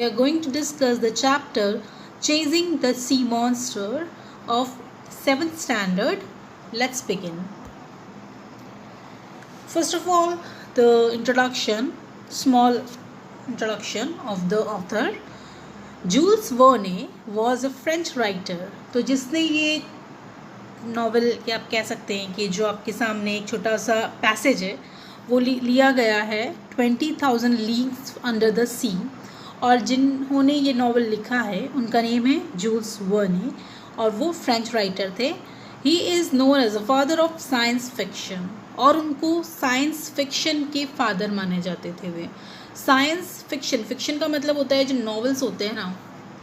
are going to discuss the chapter Chasing the Sea Monster of 7th standard. Let's begin. First of all, the introduction, small introduction of the author. Jules Verne was a French writer. तो जिसने ये novel या आप कह सकते हैं कि जो आपके सामने एक छोटा सा पैसेज है वो लिया गया है 20,000 लीग्स अंडर द सी, और जिन्होंने ये नॉवल लिखा है उनका नेम है जूल्स वर्ने और वो फ्रेंच राइटर थे. He is known as a father of science fiction, और उनको साइंस फिक्शन के फादर माने जाते थे. वे साइंस फिक्शन, फिक्शन का मतलब होता है जो नॉवेल्स होते हैं ना,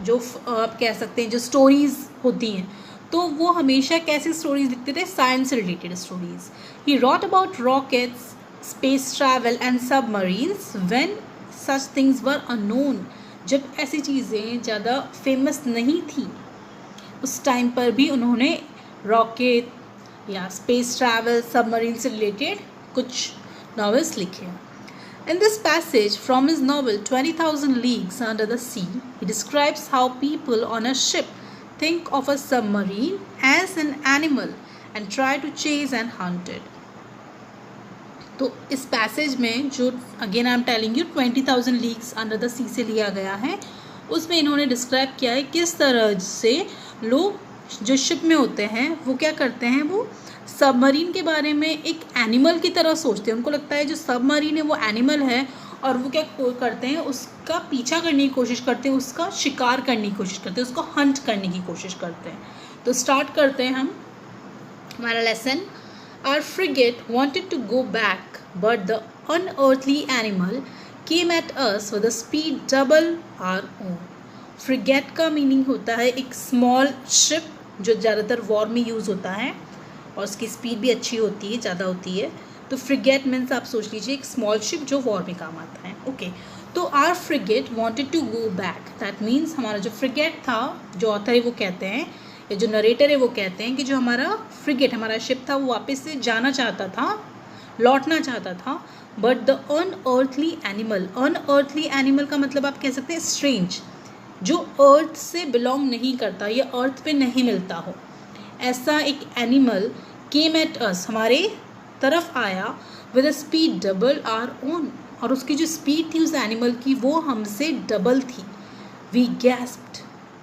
जो आप कह सकते हैं जो स्टोरीज़ होती हैं, तो वो हमेशा कैसे स्टोरीज लिखते थे, साइंस से related stories. He wrote about rockets, space travel and submarines when such things were unknown. जब ऐसी चीज़ें ज़्यादा फेमस नहीं थी उस टाइम पर भी उन्होंने रॉकेट या स्पेस ट्रैवल, सबमरीन से रिलेटेड कुछ नॉवेल्स लिखे. In this passage from his novel 20,000 Leagues Under the Sea, he describes how people on a ship think of a submarine as an animal and try to chase and hunt it. तो इस passage में जो again I am telling you 20,000 leagues under the sea से लिया गया है, उसमें इन्होंने डिस्क्राइब किया है किस तरह से लोग जो शिप में होते हैं वो क्या करते हैं, वो सबमरीन के बारे में एक एनिमल की तरह सोचते हैं. उनको लगता है जो सबमरीन है वो एनिमल है और वो क्या करते हैं, उसका पीछा करने की कोशिश करते हैं, उसका शिकार करने की कोशिश करते हैं, उसको हंट करने की कोशिश करते हैं. तो स्टार्ट करते हैं हम हमारा lesson. Our frigate wanted to go back but the unearthly animal came at us with a speed double our own. Frigate का मीनिंग होता है एक स्मॉल शिप जो ज़्यादातर वॉर में यूज़ होता है और उसकी स्पीड भी अच्छी होती है, ज़्यादा होती है. तो फ्रिगेट मीन्स आप सोच लीजिए एक स्मॉल शिप जो वॉर में काम आता है. ओके, तो our frigate wanted to go back, that means हमारा जो फ्रिगेट था, जो ऑथर है वो कहते हैं या जो नरेटर है वो कहते हैं कि जो हमारा फ्रिगेट, हमारा शिप था, वो वापस से जाना चाहता था, लौटना चाहता था. But the unearthly animal, unearthly animal का मतलब आप कह सकते हैं स्ट्रेंज, जो अर्थ से बिलोंग नहीं करता या अर्थ पे नहीं मिलता हो, ऐसा एक एनिमल केम एट अस, हमारे तरफ आया with a speed double our own, और उसकी जो स्पीड थी उस एनिमल की वो हमसे डबल थी. वी गैस्प्ड,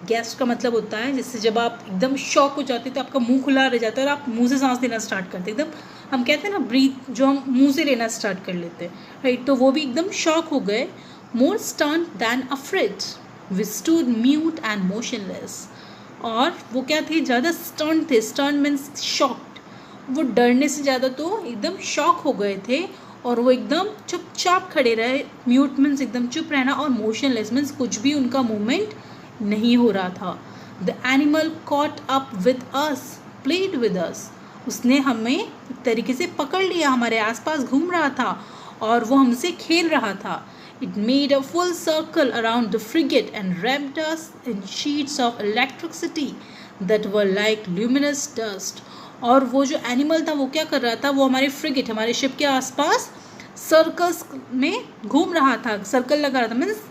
गैस्प का मतलब होता है जैसे जब आप एकदम शॉक हो जाते तो आपका मुंह खुला रह जाता है और आप मुंह से सांस लेना स्टार्ट करते, एकदम हम कहते हैं ना ब्रीथ, जो हम मुंह से लेना स्टार्ट कर लेते हैं, राइट. तो वो भी एकदम शॉक हो गए. More stunned than afraid, we stood mute and motionless, और वो क्या थे, ज़्यादा स्टर्न थे. स्टर्न मीन्स शॉक्ड, वो डरने से ज़्यादा तो एकदम शॉक हो गए थे और वो एकदम चुपचाप खड़े रहे. म्यूट मीन्स एकदम चुप रहना, और मोशनलेस मीन्स कुछ भी उनका मूवमेंट नहीं हो रहा था. The animal caught up with us, played with us, उसने हमें एक तरीके से पकड़ लिया, हमारे आसपास घूम रहा था और वो हमसे खेल रहा था. It made a full circle around the frigate and wrapped us in sheets of electricity that were like luminous dust. और वो जो एनिमल था वो क्या कर रहा था, वो हमारे फ्रिगेट, हमारे शिप के आसपास सर्कल्स में घूम रहा था, सर्कल लगा रहा था, मीन्स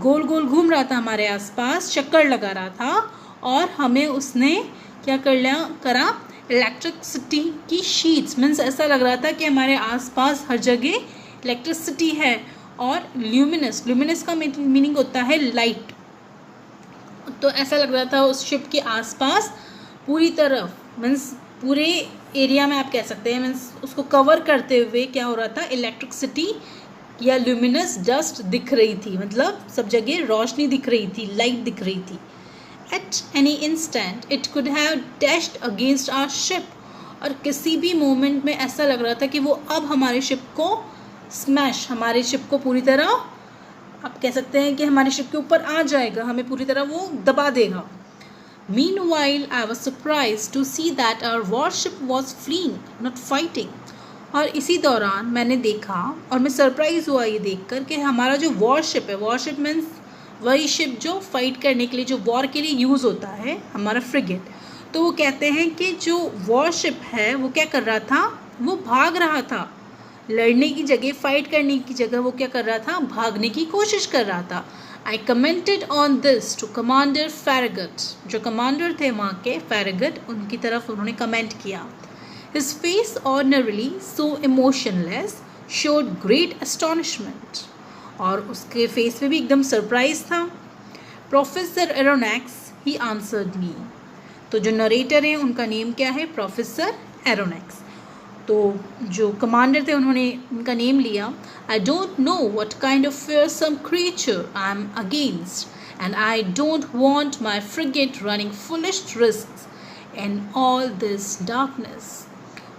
गोल गोल घूम रहा था हमारे आसपास, चक्कर लगा रहा था, और हमें उसने क्या करा, इलेक्ट्रिसिटी की शीट्स, मीन्स ऐसा लग रहा था कि हमारे आसपास हर जगह इलेक्ट्रिसिटी है. और ल्यूमिनस, ल्यूमिनस का मीनिंग होता है लाइट. तो ऐसा लग रहा था उस शिप के आसपास पूरी तरफ, मीन्स पूरे एरिया में आप कह सकते हैं, मीन्स उसको कवर करते हुए क्या हो रहा था, इलेक्ट्रिसिटी या ल्यूमिनस डस्ट दिख रही थी, मतलब सब जगह रोशनी दिख रही थी, लाइट दिख रही थी. At any instant it could have dashed against our ship, और किसी भी मोमेंट में ऐसा लग रहा था कि वो अब हमारे शिप को स्मैश, हमारे शिप को पूरी तरह आप कह सकते हैं कि हमारे शिप के ऊपर आ जाएगा, हमें पूरी तरह वो दबा देगा. Meanwhile, I was surprised to see that our warship was fleeing, not fighting. और इसी दौरान मैंने देखा और मैं सरप्राइज़ हुआ ये देखकर कि हमारा जो वॉरशिप है, वॉरशिप मीन्स वही शिप जो फाइट करने के लिए, जो वॉर के लिए यूज़ होता है, हमारा फ्रिगेट. तो वो कहते हैं कि जो वॉरशिप है वो क्या कर रहा था, वो भाग रहा था. लड़ने की जगह, फाइट करने की जगह वो क्या कर रहा था, भागने की कोशिश कर रहा था. I commented on this to Commander Farragut. जो कमांडर थे वहाँ के Farragut, उनकी तरफ उन्होंने कमेंट किया. His face, ordinarily so emotionless, showed great astonishment. और उसके फेस पे भी एकदम सरप्राइज था. Professor Aronnax, he answered me. तो जो नरेटर हैं उनका नेम क्या है? प्रोफेसर एरोनेक्स. तो जो कमांडर थे उन्होंने उनका नेम लिया. I don't know what kind of fearsome creature I am against, and I don't want my frigate running foolish risks in all this darkness.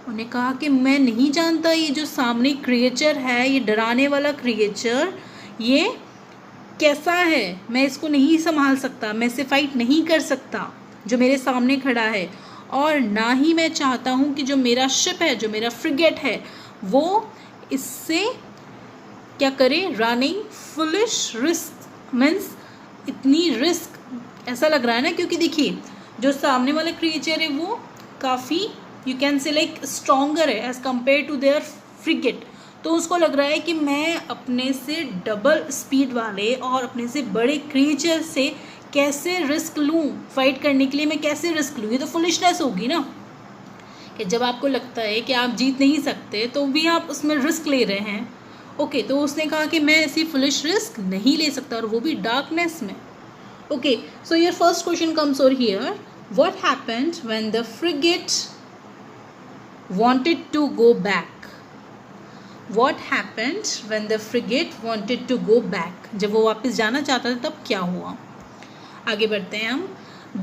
उन्होंने कहा कि मैं नहीं जानता ये जो सामने क्रिएचर है, ये डराने वाला क्रिएचर, ये कैसा है. मैं इसको नहीं संभाल सकता, मैं इससे फाइट नहीं कर सकता जो मेरे सामने खड़ा है. और ना ही मैं चाहता हूँ कि जो मेरा शिप है, जो मेरा फ्रिगेट है, वो इससे क्या करे? रनिंग फुलिश रिस्क मीन्स इतनी रिस्क ऐसा लग रहा है ना, क्योंकि देखिए जो सामने वाला क्रिएचर है वो काफ़ी you can say like stronger है as compared to their frigate. तो उसको लग रहा है कि मैं अपने से डबल स्पीड वाले और अपने से बड़े क्रिएचर से कैसे रिस्क लूँ, फाइट करने के लिए मैं कैसे रिस्क लूँ. ये तो फुलिशनेस होगी ना, कि जब आपको लगता है कि आप जीत नहीं सकते तो भी आप उसमें रिस्क ले रहे हैं. ओके, तो उसने कहा कि मैं ऐसी फुलिश रिस्क नहीं ले सकता, और वो भी डार्कनेस में. Okay, so your first question comes over here. What happened when the frigate wanted to go back? What happened when the frigate wanted to go back? जब वो वापस जाना चाहता था तब क्या हुआ? आगे बढ़ते हैं हम.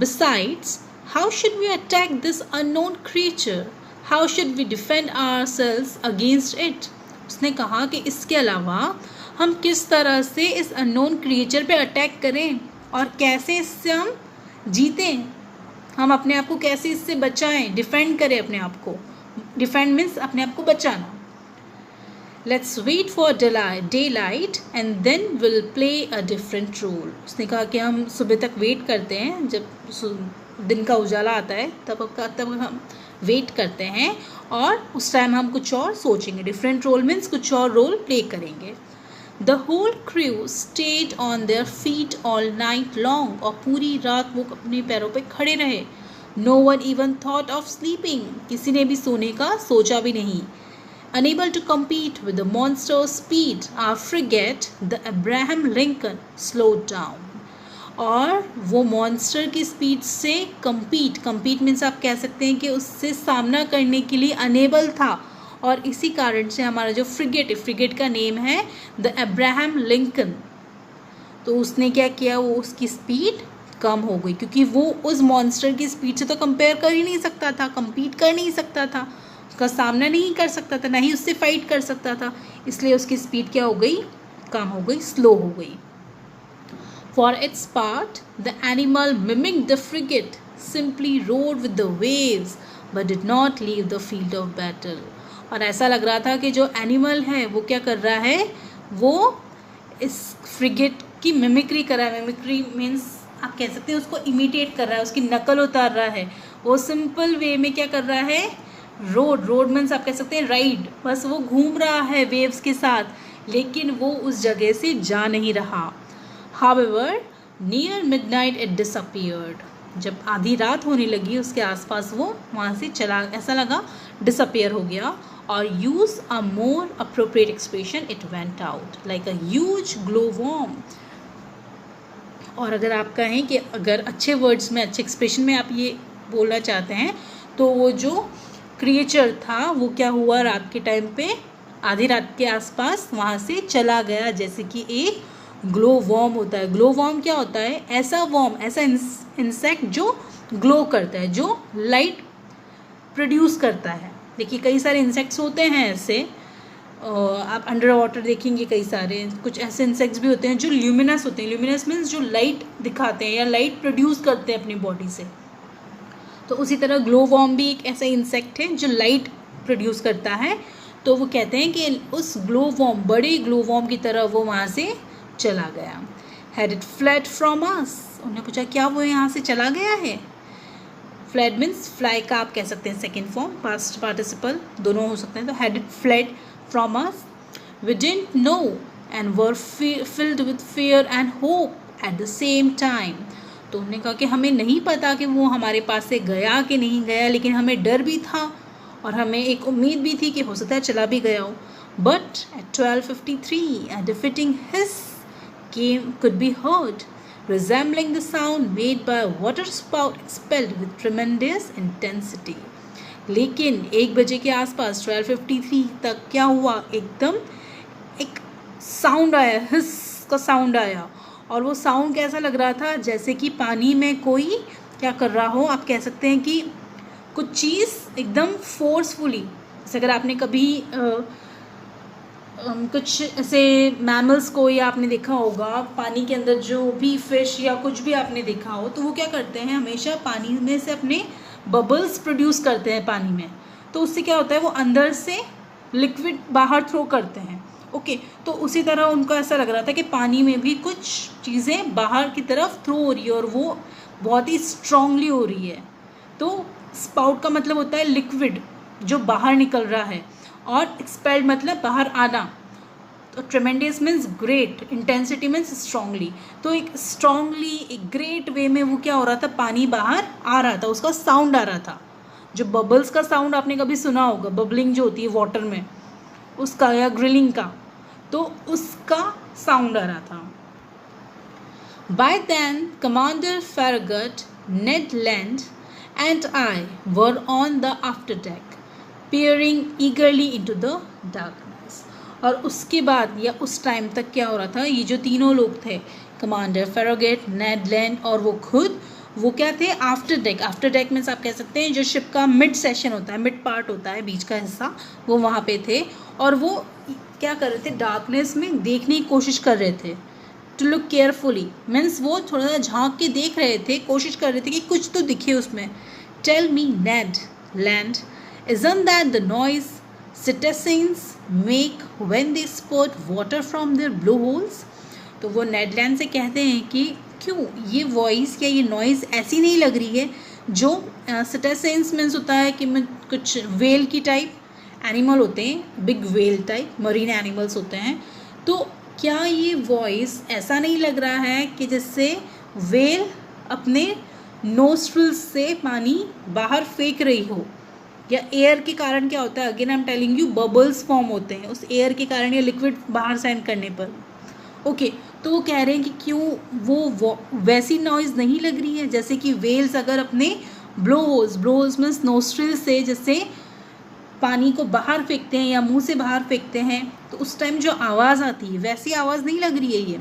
Besides, how should we attack this unknown creature? How should we defend ourselves against it? उसने कहा कि इसके अलावा हम किस तरह से इस अननोन क्रिएचर पे अटैक करें और कैसे इससे हम जीतें, हम अपने आप को कैसे इससे बचाएं, डिफेंड करें अपने आप को. डिफेंड मीन्स अपने आप को बचाना. Let's wait for daylight and then will play a different role. उसने कहा कि हम सुबह तक वेट करते हैं, जब दिन का उजाला आता है तब हम वेट करते हैं, और उस टाइम हम कुछ और सोचेंगे. डिफरेंट रोल मीन्स कुछ और रोल प्ले करेंगे. The whole crew stayed on their feet all night long. और पूरी रात वो अपने पैरों पे खड़े रहे. No one even thought of sleeping. किसी ने भी सोने का सोचा भी नहीं. Unable to compete with the monster's speed, our frigate, the Abraham Lincoln, slowed down. और वो मॉन्स्टर की स्पीड से compete मीन्स आप कह सकते हैं कि उससे सामना करने के लिए अनेबल था. और इसी कारण से हमारा जो फ्रिगेट का नेम है द अब्राहम लिंकन. तो उसने क्या किया, वो उसकी स्पीड कम हो गई, क्योंकि वो उस मॉन्स्टर की स्पीड से तो कंपेयर कर ही नहीं सकता था, compete कर नहीं सकता था, उसका सामना नहीं कर सकता था, ना ही उससे फाइट कर सकता था. इसलिए उसकी स्पीड क्या हो गई? कम हो गई, स्लो हो गई. For its part, the animal mimicked the frigate, simply rode with the waves, but did not leave the field of battle. और ऐसा लग रहा था कि जो एनिमल है वो क्या कर रहा है, वो इस फ्रिगेट की मिमिक्री कर रहा है. मिमिक्री मीन्स आप कह सकते हैं उसको इमिटेट कर रहा है, उसकी नकल उतार रहा है. वो सिंपल वे में क्या कर रहा है, रोड मीन्स आप कह सकते हैं राइड. बस वो घूम रहा है वेव्स के साथ, लेकिन वो उस जगह से जा नहीं रहा. However, near midnight it disappeared. जब आधी रात होने लगी उसके आसपास वो वहाँ से चला, ऐसा लगा डिसअपियर हो गया. और use a more appropriate expression, it went out like a huge glowworm. और अगर आप कहें कि अगर अच्छे वर्ड्स में, अच्छे एक्सप्रेशन में आप ये बोलना चाहते हैं, तो वो जो क्रिएचर था वो क्या हुआ, रात के टाइम पे आधी रात के आसपास वहाँ से चला गया, जैसे कि एक ग्लो वॉर्म होता है. ग्लो वॉर्म क्या होता है? ऐसा वॉर्म, ऐसा इंसेक्ट जो ग्लो करता है, जो लाइट प्रोड्यूस करता है. देखिए कई सारे इंसेक्ट्स होते हैं ऐसे, आप अंडर वाटर देखेंगे कई सारे, कुछ ऐसे इंसेक्ट्स भी होते हैं जो ल्यूमिनस होते हैं. ल्यूमिनस मीन्स जो लाइट दिखाते हैं या लाइट प्रोड्यूस करते हैं अपनी बॉडी से. तो उसी तरह ग्लो वॉर्म भी एक ऐसा इंसेक्ट है जो लाइट प्रोड्यूस करता है. तो वो कहते हैं कि उस ग्लो वॉर्म, बड़े ग्लो वॉर्म की तरह वो वहाँ से चला गया. Had it fled from us? उन्होंने पूछा क्या वो यहाँ से चला गया है. फ्लेड मीन्स फ्लाई का आप कह सकते हैं सेकेंड फॉर्म, पास्ट पार्टिसिपल दोनों हो सकते हैं. तो had it fled from us? We didn't know and were filled with fear and hope at the same time. तो उन्होंने कहा कि हमें नहीं पता कि वो हमारे पास से गया कि नहीं गया, लेकिन हमें डर भी था और हमें एक उम्मीद भी थी कि हो सकता है चला भी गया हो. But at 12:53 a defeating hiss could be heard, resembling the sound made by a water spout expelled with tremendous intensity. लेकिन 1 बजे के आसपास 12:53 तक क्या हुआ, एकदम एक साउंड आया, हिस का साउंड आया, और वो साउंड कैसा लग रहा था, जैसे कि पानी में कोई क्या कर रहा हो. आप कह सकते हैं कि कुछ चीज़ एकदम फोर्सफुली, जैसे अगर आपने कभी कुछ ऐसे मैमल्स को या आपने देखा होगा पानी के अंदर जो भी फिश या कुछ भी आपने देखा हो, तो वो क्या करते हैं, हमेशा पानी में से अपने बबल्स प्रोड्यूस करते हैं पानी में. तो उससे क्या होता है, वो अंदर से लिक्विड बाहर थ्रो करते हैं. ओके, तो उसी तरह उनको ऐसा लग रहा था कि पानी में भी कुछ चीज़ें बाहर की तरफ थ्रो हो रही है और वो बहुत ही स्ट्रांगली हो रही है. तो स्पाउट का मतलब होता है लिक्विड जो बाहर निकल रहा है, और एक्सपेल्ड मतलब बाहर आना. तो tremendous means great, intensity means strongly. तो एक स्ट्रांगली, एक ग्रेट वे में वो क्या हो रहा था, पानी बाहर आ रहा था, उसका साउंड आ रहा था. जो बबल्स का साउंड आपने कभी सुना होगा, बबलिंग जो होती है वाटर में, उसका या ग्रिलिंग का, तो उसका साउंड आ रहा था. By then, Commander Farragut, Ned Land, and I were on the afterdeck, peering eagerly into the darkness. और उसके बाद या उस टाइम तक क्या हो रहा था, ये जो तीनों लोग थे, कमांडर फेरोगेट, नेड लैंड और वो खुद, वो क्या थे, after deck. After deck means आप कह सकते हैं जो शिप का मिड सेशन होता है, मिड पार्ट होता है, बीच का हिस्सा, वो वहाँ पे थे. और वो क्या कर रहे थे, डार्कनेस में देखने की कोशिश कर रहे थे. टू लुक केयरफुली मीन्स वो थोड़ा सा झांक के देख रहे थे, कोशिश कर रहे थे कि कुछ तो दिखे उसमें. Tell me Ned Land, isn't that the noise cetaceans make when they spurt water from their blowholes? तो वो नेडलैंड से कहते हैं कि क्यों ये वॉइस या ये नॉइज़ ऐसी नहीं लग रही है जो cetaceans मीन्स होता है कि कुछ वेल की टाइप एनिमल होते हैं, big well type marine animals होते हैं. तो क्या ये वॉइस ऐसा नहीं लग रहा है कि जिससे वेल अपने नोस्ट्रिल्स से पानी बाहर फेंक रही हो, या एयर के कारण क्या होता है, again I am telling you, bubbles form होते हैं उस एयर के कारण या लिक्विड बाहर सेंड करने पर. ओके, तो वो कह रहे हैं कि क्यों वो वैसी नॉइज़ नहीं लग रही है जैसे कि वेल्स अगर अपने ब्लोहोल्स मीन्स नोस्ट्रिल से जैसे पानी को बाहर फेंकते हैं या मुंह से बाहर फेंकते हैं, तो उस टाइम जो आवाज़ आती है वैसी आवाज़ नहीं लग रही है ये.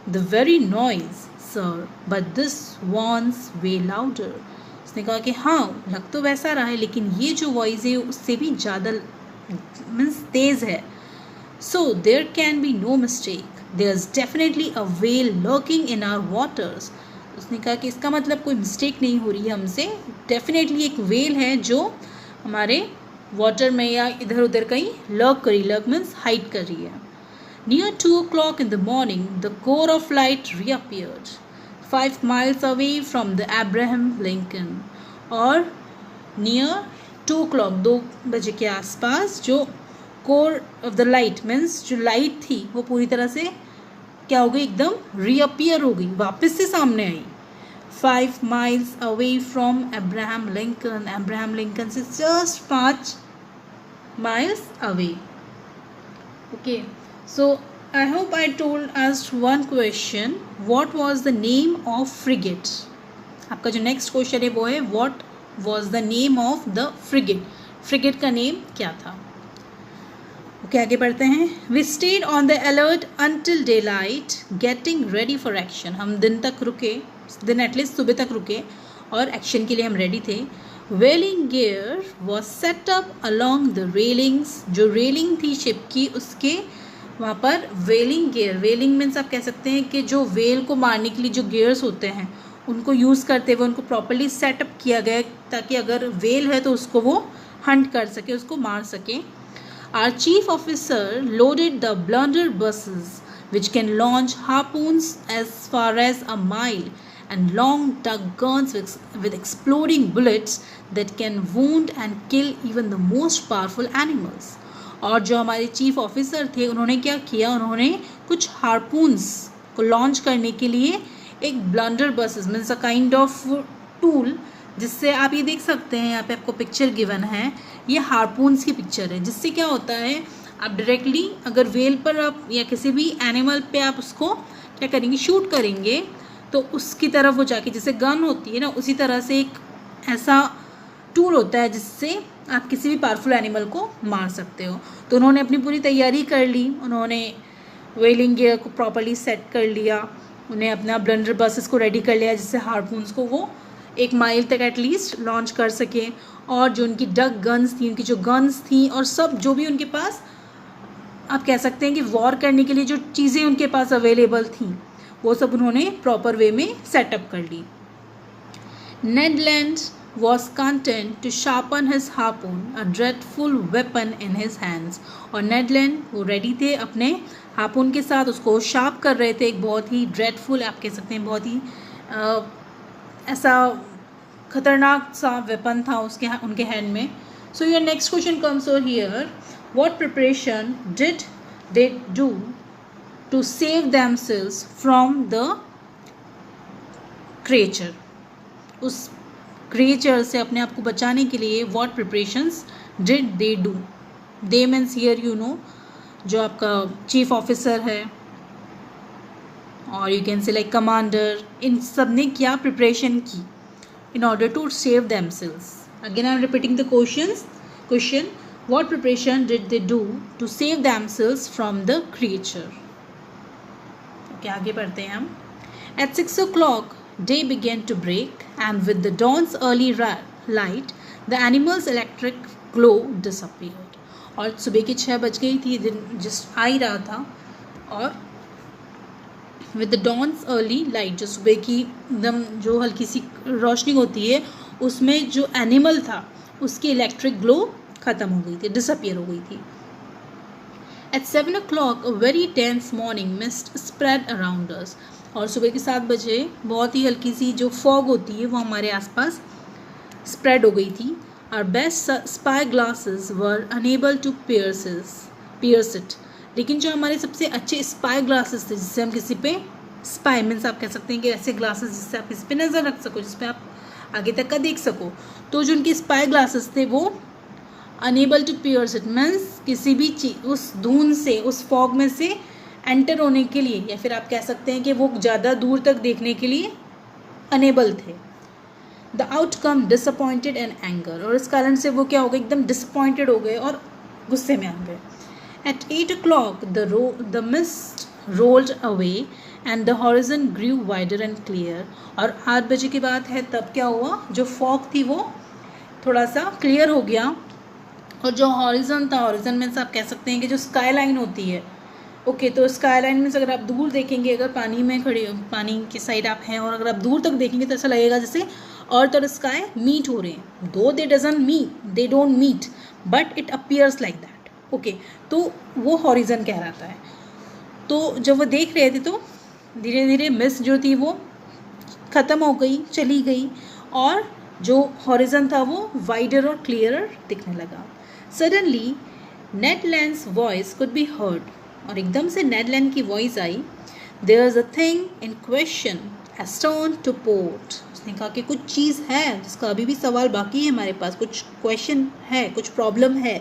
The very noise sir, but this one's way louder. उसने कहा कि हाँ, लग तो वैसा रहा है, लेकिन ये जो वॉइस है उससे भी ज़्यादा मीन्स तेज़ है. So there can be no mistake, there is definitely a whale lurking in our waters. उसने कहा कि इसका मतलब कोई मिस्टेक नहीं हो रही है हमसे, डेफिनेटली एक वेल है जो हमारे वाटर में या इधर उधर कहीं लर्क मीन्स हाइड कर रही है. Near 2 o'clock in the morning, the core of light reappeared 5 miles away from the Abraham Lincoln. और नियर 2 o'clock 2 बजे के आसपास जो core of the light means जो लाइट थी वो पूरी तरह से क्या हो गई, एकदम रीअपियर हो गई, वापस से सामने आई. 5 miles away from Abraham Lincoln. Abraham Lincoln से just 5 miles away. Okay, so I hope I asked one question. What was the name of frigate? आपका जो नेक्स्ट क्वेश्चन है वो है what was the name of the frigate? Frigate का name क्या था? Okay, आगे बढ़ते हैं. We stayed on the alert until daylight, getting ready for action. हम दिन तक रुके, दिन एटलीस्ट सुबह तक रुके और एक्शन के लिए हम रेडी थे. Whaling gear was set up along the railings. जो रेलिंग थी शिप की उसके वहाँ पर वेलिंग गियर, वेलिंग मीन्स आप कह सकते हैं कि जो वेल को मारने के लिए जो गियर्स होते हैं उनको यूज़ करते हुए उनको प्रॉपर्ली सेटअप किया गया ताकि अगर वेल है तो उसको वो हंट कर सके, उसको मार सके. Our chief officer loaded the blunderbusses which can launch harpoons as far as a mile and long duck guns with exploding bullets that can wound and kill even the most powerful animals. और जो हमारे chief officer थे उन्होंने क्या किया, उन्होंने कुछ हार्पून्स को लॉन्च करने के लिए एक blunder buses means a kind of tool, जिससे आप ये देख सकते हैं, यहाँ पे आपको पिक्चर गिवन है, ये हार्पून्स की पिक्चर है, जिससे क्या होता है आप डायरेक्टली अगर वेल पर आप या किसी भी एनिमल पे आप उसको क्या करेंगे, शूट करेंगे, तो उसकी तरफ वो जाके, जैसे गन होती है ना, उसी तरह से एक ऐसा टूल होता है जिससे आप किसी भी पावरफुल एनिमल को मार सकते हो। तो उन्होंने अपनी पूरी तैयारी कर ली, उन्होंने वेलिंग गियर को प्रॉपर्ली सेट कर लिया, उन्हें अपना ब्लंडर बसेस को रेडी कर लिया, जिससे हार्पून्स को वो 1 माइल तक एटलीस्ट लॉन्च कर सकें। और जो उनकी डग गन्स थी, उनकी जो गन्स थी और सब जो भी उनके पास आप कह सकते हैं कि वॉर करने के लिए जो चीज़ें उनके पास अवेलेबल थी, वो सब उन्होंने प्रॉपर वे में सेटअप कर ली। नेड land was content to sharpen his harpoon, a dreadful weapon in his hands। और नेड लैंड वो रेडी थे, अपने हार्पून के साथ उसको शार्प कर रहे थे, एक बहुत ही ड्रेडफुल आप कह सकते हैं, बहुत ही ऐसा खतरनाक सा वेपन था उनके हैंड में। So your next question comes over here, what preparation did they do to save themselves from the creature. उस क्रिएचर से अपने आप को बचाने के लिए what preparations did they do. They means here you know जो आपका चीफ ऑफिसर है, और you can say like commander, इन सब ने क्या प्रिपरेशन की in order to save themselves. Again I am repeating the question, what preparation did they do to save themselves from the creature. Okay, आगे बढ़ते हैं हम। At 6 o'clock day began to break, and with the dawn's early light the animals' electric glow disappeared। और सुबह की 6 बज गई थी, दिन जस्ट आ ही रहा था, और with the dawn's early light, जो सुबह की एकदम जो हल्की सी रोशनी होती है, उसमें जो एनिमल था उसकी इलेक्ट्रिक ग्लो ख़त्म हो गई थी, डिसअपियर हो गई थी। At 7 o'clock a very dense morning mist spread around us। और सुबह के 7 बजे बहुत ही हल्की सी जो फॉग होती है वो हमारे आसपास स्प्रेड हो गई थी। Our best spy glasses were unable to pierce it। लेकिन जो हमारे सबसे अच्छे स्पाई ग्लासेस थे, जिससे हम किसी पे स्पाई मीन्स आप कह सकते हैं कि ऐसे ग्लासेस जिससे आप किसी पे नज़र रख सको, जिस पे आप आगे तक का देख सको, तो जो उनके स्पाई ग्लासेस थे वो unable to pierce it means किसी भी चीज उस धुंध से, उस फॉग में से एंटर होने के लिए, या फिर आप कह सकते हैं कि वो ज़्यादा दूर तक देखने के लिए अनेबल थे। The outcome disappointed and anger. और इस कारण से वो क्या हो गए, एकदम डिसअपॉइंटेड हो गए और गुस्से में आ गए। At 8 o'clock the mist rolled away and the horizon grew wider and clear. और 8 बजे की बात है, तब क्या हुआ, जो फॉग थी वो थोड़ा सा क्लियर हो गया, और जो हॉरिजन था, हॉरिजन मीन्स आप कह सकते हैं कि जो स्काई लाइन होती है, ओके, तो स्काई लाइन में अगर आप दूर देखेंगे, अगर पानी में खड़े, पानी के साइड आप हैं और अगर आप दूर तक देखेंगे तो ऐसा लगेगा जैसे अर्थ और स्काई मीट हो रहे हैं। Though they don't meet but it appears like that. Okay, तो वो हॉरिजन कहलाता है। तो जब वो देख रहे थे तो धीरे धीरे मिस्ट जो थी वो ख़त्म हो गई, चली गई, और जो हॉरिजन था वो वाइडर और क्लियरर दिखने लगा। Suddenly Ned Land's voice could be heard. और एकदम से नेड लैंड की वॉइस आई, there is a thing in question eastern to port. उसने कहा कि कुछ चीज़ है जिसका अभी भी सवाल बाकी है, हमारे पास कुछ क्वेश्चन है, कुछ प्रॉब्लम है।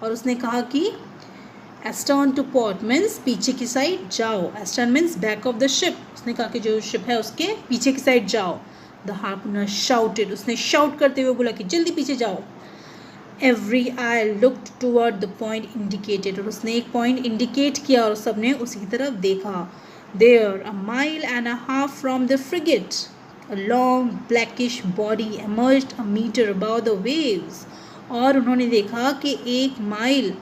और उसने कहा कि एस्टर्न टू पोर्ट मीन्स पीछे की साइड जाओ, astern means back of the ship. उसने कहा कि जो शिप है उसके पीछे की साइड जाओ। द हार्पूनर शाउटेड, उसने शाउट करते हुए बोला कि जल्दी पीछे जाओ। Every eye looked toward the point indicated। और उसने एक पॉइंट इंडिकेट किया और सबने उसी की तरफ देखा। There, a mile and a half from the frigate, a long blackish body emerged a meter above the waves। और उन्होंने देखा कि 1 माइल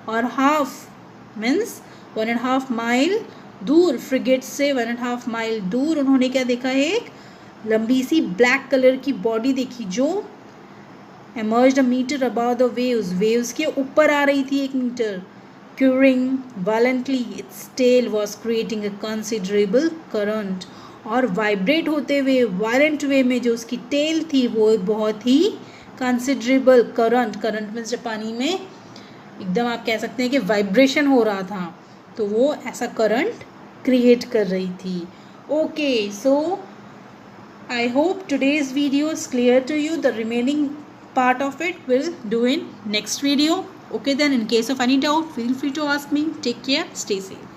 और हाफ मीन्स 1.5 माइल दूर, फ्रिगेट से 1.5 माइल दूर उन्होंने क्या देखा, एक लंबी सी ब्लैक कलर की बॉडी देखी जो emerged a meter above the waves, waves के ऊपर आ रही थी 1 metre. Curing violently, its tail was creating a considerable current। और वाइब्रेट होते हुए वायलेंट वे में जो उसकी टेल थी वो बहुत ही कंसिडरेबल करंट मीन्स जब पानी में एकदम आप कह सकते हैं कि वाइब्रेशन हो रहा था, तो वो ऐसा करंट क्रिएट कर रही थी. Okay, so I hope today's video is clear to you. The remaining part of it will do in next video. Okay, then in case of any doubt, feel free to ask me. Take care, stay safe.